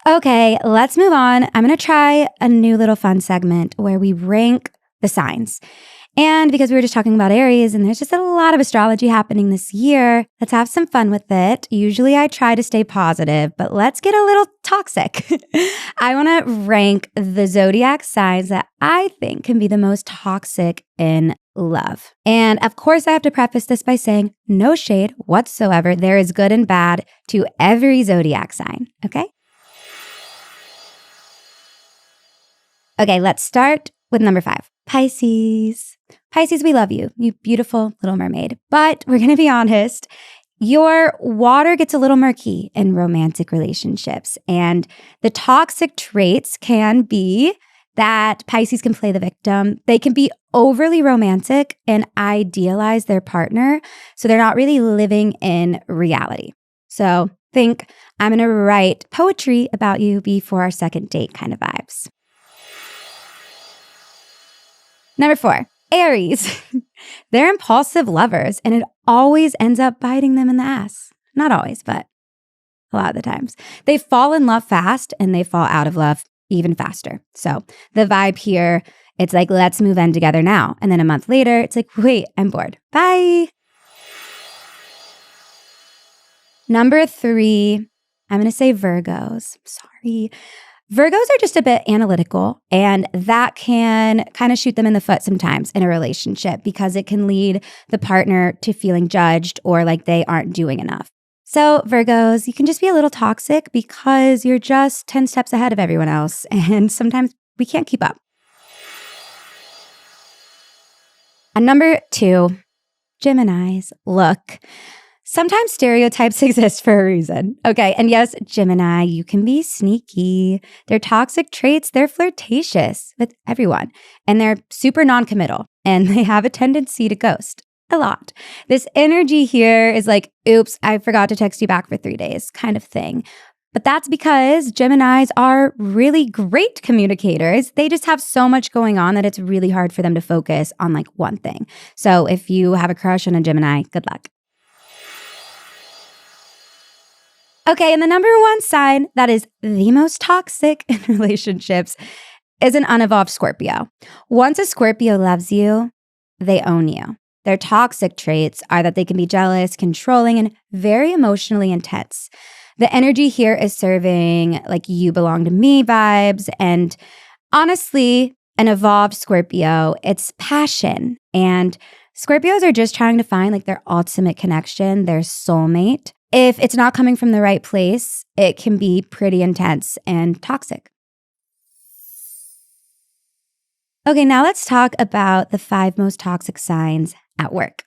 Okay, let's move on. I'm going to try a new little fun segment where we rank the signs. And because we were just talking about Aries and there's just a lot of astrology happening this year, let's have some fun with it. Usually I try to stay positive, but let's get a little toxic. I want to rank the zodiac signs that I think can be the most toxic in love. And of course, I have to preface this by saying no shade whatsoever. There is good and bad to every zodiac sign, okay? Okay, let's start with number 5, Pisces. Pisces, we love you, you beautiful little mermaid. But we're going to be honest, your water gets a little murky in romantic relationships. And the toxic traits can be that Pisces can play the victim. They can be overly romantic and idealize their partner. So they're not really living in reality. So think, I'm going to write poetry about you before our second date kind of vibes. Number 4, Aries. They're impulsive lovers, and it always ends up biting them in the ass. Not always, but a lot of the times. They fall in love fast, and they fall out of love even faster. So the vibe here, it's like, let's move in together now. And then a month later, it's like, wait, I'm bored. Bye. Number 3, I'm going to say Virgos. Sorry. Virgos are just a bit analytical, and that can kind of shoot them in the foot sometimes in a relationship because it can lead the partner to feeling judged or like they aren't doing enough. So Virgos, you can just be a little toxic because you're just 10 steps ahead of everyone else, and sometimes we can't keep up. And number 2, Geminis. Look, sometimes stereotypes exist for a reason. Okay, and yes, Gemini, you can be sneaky. Their toxic traits, they're flirtatious with everyone, and they're super non-committal, and they have a tendency to ghost a lot. This energy here is like, oops, I forgot to text you back for 3 days kind of thing. But that's because Geminis are really great communicators. They just have so much going on that it's really hard for them to focus on like one thing. So if you have a crush on a Gemini, good luck. Okay, and the number 1 sign that is the most toxic in relationships is an unevolved Scorpio. Once a Scorpio loves you, they own you. Their toxic traits are that they can be jealous, controlling, and very emotionally intense. The energy here is serving like you belong to me vibes. And honestly, an evolved Scorpio, it's passion. And Scorpios are just trying to find like their ultimate connection, their soulmate. If it's not coming from the right place, it can be pretty intense and toxic. Okay, now let's talk about the 5 most toxic signs at work.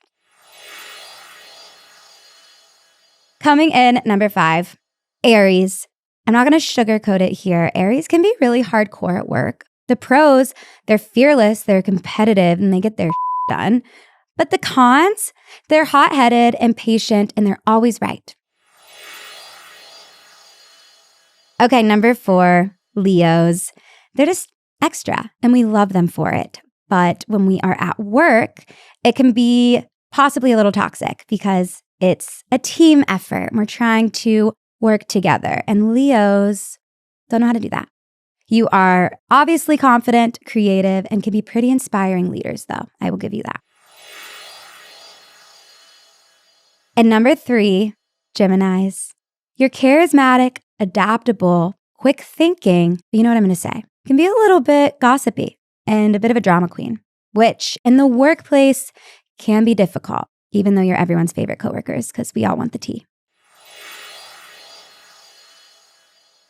Coming in number 5, Aries. I'm not going to sugarcoat it here. Aries can be really hardcore at work. The pros, they're fearless, they're competitive, and they get their done. But the cons, they're hot-headed and patient, and they're always right. Okay, number 4, Leos. They're just extra, and we love them for it. But when we are at work, it can be possibly a little toxic because it's a team effort. We're trying to work together, and Leos don't know how to do that. You are obviously confident, creative, and can be pretty inspiring leaders, though. I will give you that. And number 3, Geminis. You're charismatic, adaptable, quick thinking. You know what I'm going to say. Can be a little bit gossipy and a bit of a drama queen, which in the workplace can be difficult, even though you're everyone's favorite coworkers, because we all want the tea.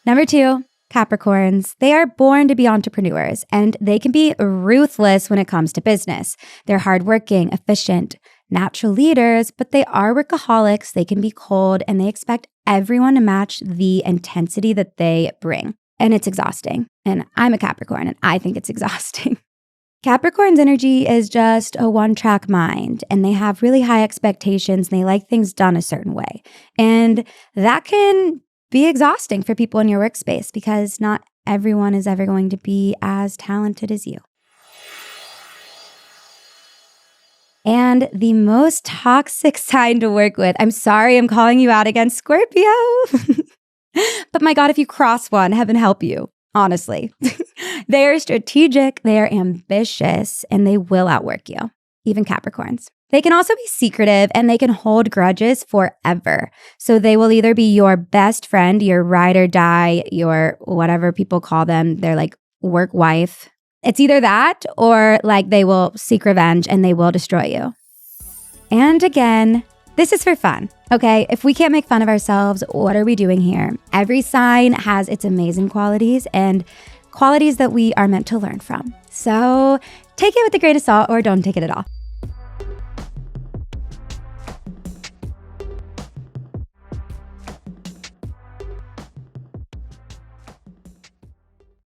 Number 2, Capricorns. They are born to be entrepreneurs, and they can be ruthless when it comes to business. They're hardworking, efficient, natural leaders, but they are workaholics. They can be cold, and they expect everyone to match the intensity that they bring. And it's exhausting. And I'm a Capricorn, and I think it's exhausting. Capricorn's energy is just a one-track mind, and they have really high expectations, and they like things done a certain way. And that can be exhausting for people in your workspace because not everyone is ever going to be as talented as you. And the most toxic sign to work with, I'm sorry I'm calling you out again, Scorpio. But my God, if you cross one, heaven help you, honestly. They are strategic, they are ambitious, and they will outwork you, even Capricorns. They can also be secretive and they can hold grudges forever. So they will either be your best friend, your ride or die, your whatever people call them, their like work wife. It's either that or like they will seek revenge and they will destroy you. And again, this is for fun, okay? If we can't make fun of ourselves, what are we doing here? Every sign has its amazing qualities and qualities that we are meant to learn from. So take it with a grain of salt or don't take it at all.